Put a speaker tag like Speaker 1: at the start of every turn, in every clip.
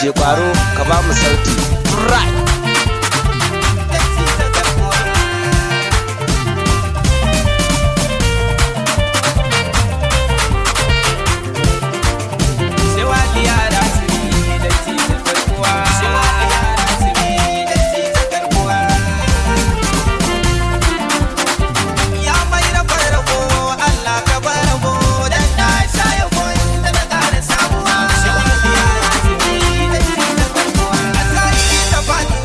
Speaker 1: DJ Kwaro ka ba mu sauti. Right.
Speaker 2: Fatima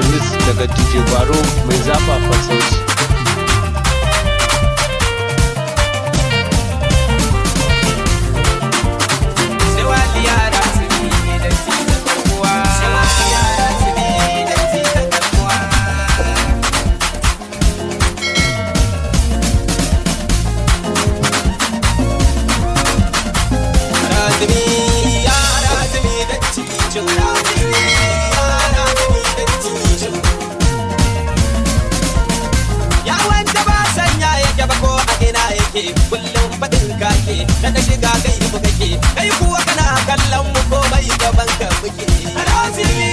Speaker 1: remix daga DJ Kwaro mai zafafan sauti.
Speaker 2: Kullum faɗin kake da na shiga gai mu kake kai kuwa kana kallon mu komai gaban ka muke razini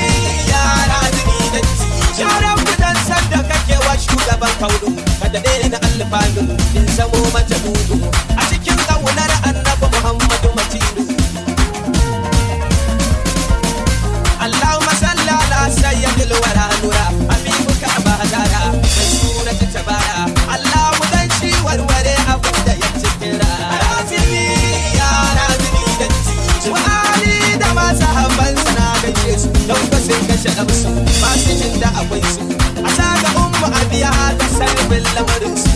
Speaker 2: ya razini da ci sharan gudan sanda kake wa shugaban kaudu kada dai na alfanu in samo mata dudu a cikin kaunar annabi Muhammadu Matidu Allahumma salli ala sayyidil wara nura habibuka abadara mai surati tabara Allahu dan shi warware abu da ya cikira razini ya razini da ci wa ali da masahaban sana gaishe su don ba sun kashe amsu masu jin da akwai su a saka ummu abiya da sarbin lamarin su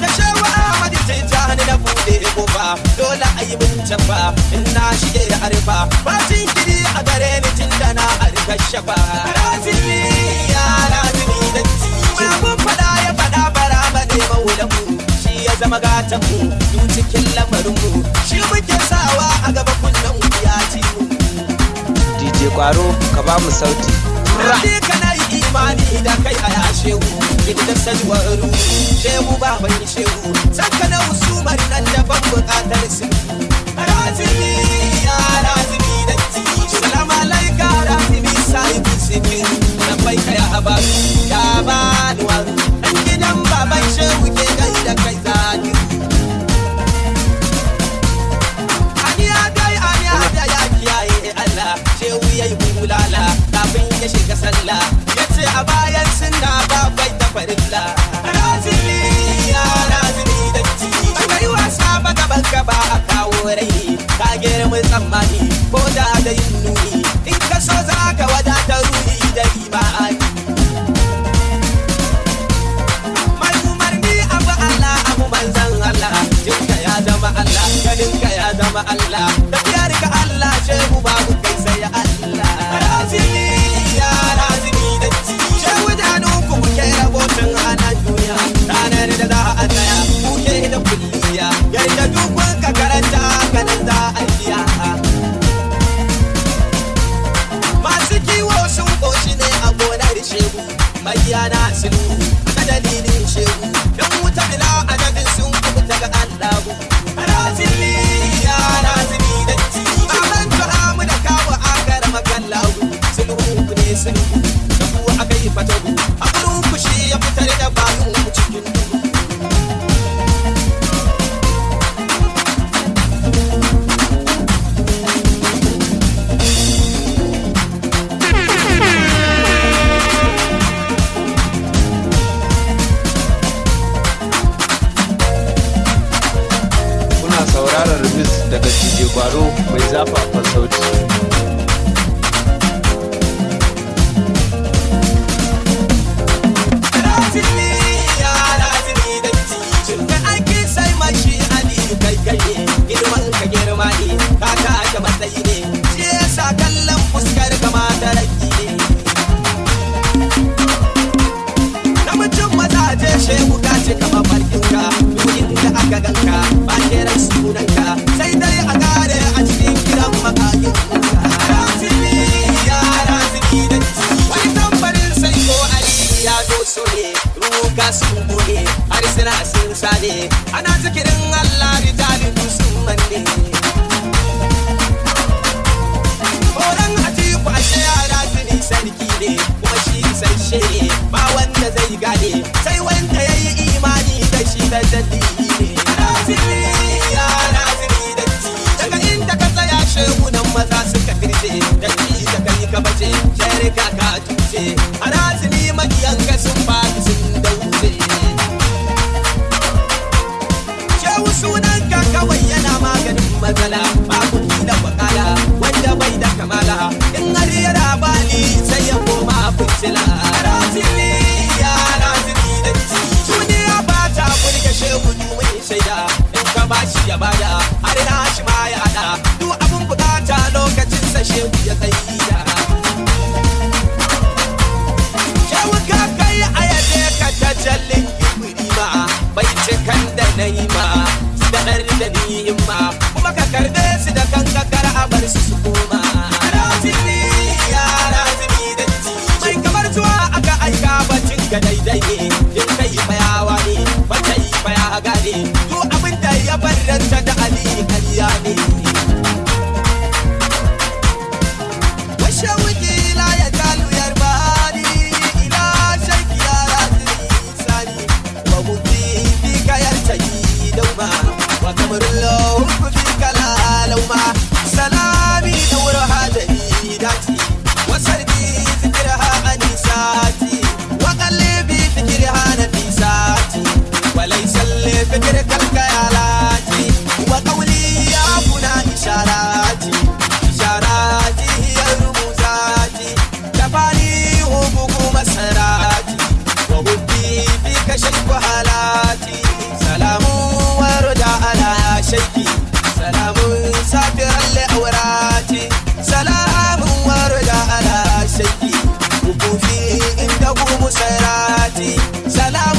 Speaker 2: da shawa ahmadi tijani na bude kofa dole a yi min cafa in na shige da arfa bacin kiri a gare ni tun da na arka shafa razini ya razini da ci mun fada ya fada bara ba ne maulanmu shi ya zama gatanmu duk cikin lamarinmu shi muke sawa a gaba kullum ya ci mu
Speaker 1: DJ Kwaro ka ba mu sauti.
Speaker 2: Rade kana yi imani da kai a yashewu inda salwaru shehu baban shehu saka na usumar nan da ban bukatar su razini ya razini da ci salamu alaika razini sahibi sifin nan bai kai a basu ya ba duwaru dan gidan baban shehu ke gai da kai zaki aniya da ya kiyaye Allah shehu yayi bulala kafin ya shiga sallah yace a bayan sunna babai da farilla razini ya razini da ci kai wasa ba gaban ka ba a kawo rai ka girma tsammani ko da yin nuni in ka so za ka wadata ruhi da imani mai umarni abu Allah abu manzan Allah jinka ya zama Allah ganinka ya zama Allah tafiyar ka Allah shehu babu kai sai Allah razini ya razini da ci shehu da nuku muke rabotun ana duniya ranar da za a tsaya muke da kulliya yadda dukkan ka karanta kanan za a biya masu kiwo sun koshi ne a gonar shehu mai yana silu a dalilin shehu don wuta bila adadin sun kubuta ga Allahu razini ya razini da ci aman tu'amu da kawo akar makallahu sulhu ne sulhu da kuwa aka yi fatahu a gurin kushi ya fitar da bayan cikin duhu
Speaker 1: Sauraron remix daga DJ Kwaro mai zafafan sauti.
Speaker 2: Razini ya razini da ci da ake sai mashi aliyu kai kai girman ka girma ne ka ta matsayi ne shi yasa kallon fuskar ka mata raki ne namijin mazaje shehu ka ce kama farkinka duyin da aka ganka ba kiran sunanka sai dai a kare a cikin gidan makayin razini ya razini da ci wani tambarin sai ko ali ya zo so ne ruka sun bude har suna sun sane ana zikirin Allah rijalin sun manne horon atiku ashe ya razini sarki ne kuma shi sarshe ne ba wanda zai gane sai wanda ya yi imani da shi da dalili ne razini ya razini da ci daga inda ka tsaya shehunan maza suka firce da ci da kai ka bace sharika ka tuce a razini makiyan ka sun fadi sun dauce shehu sunan ka kawai yana maganin matsala ba kuɗi da wakala wanda bai da kamala in har yana ka daidai ne in kai bayawa ne ba kai baya gane duk abin da ya barranta da Ali kariya ne washe wuki la ya talu yarbani ila shaki ya ratiri sani wa mubdi fi kayar tayi dauma wa kamarullahu fi kala lauma salami daura hadari dati wasarbi zikirha anisati wa qalbi fikirha nafisati wa laysa li fikr kalkayalati wa qawli ya kuna isharati isharati hiya rumuzati tafani hubuku masarati wa hubbi fika shayku halati salamu wa rida ala shayki salamu safiran li awrati salamu wa rida ala shayki وقوفي عنده مسيراتي سلام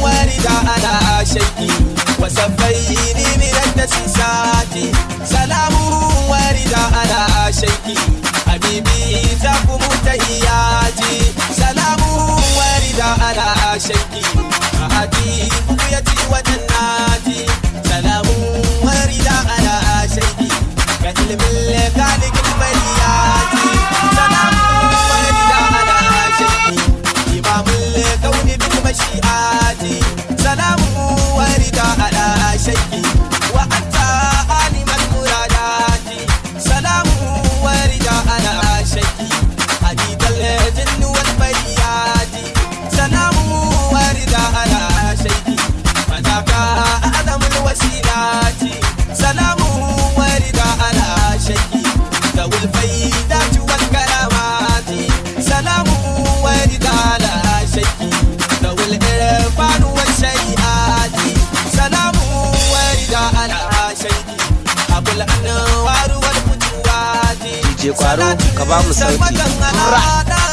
Speaker 2: وارد على شيكي وسفيني من الدسيسات سلام وارد على شيكي حبيبي ذاكم تهياتي سلام وارد على شيكي أهدي بقيتي وجناتي سلام وارد على شيكي كهل ملك عليك الملياتي سلام مشيئاتي سلام وارد على شيكي وأنت عالم المرادات سلام وارد على شيكي حديد الجن والبريات سلام وارد على شيكي فذاك أعظم الوسيلات سلام وارد على شيكي ذوي الفيدات والكرامات سلام وارد على شيكي والإرفان والشيئات سلام وارد على شيكي أبو الأنوار والفتوات
Speaker 1: DJ Kwaro ka ba mu sauti.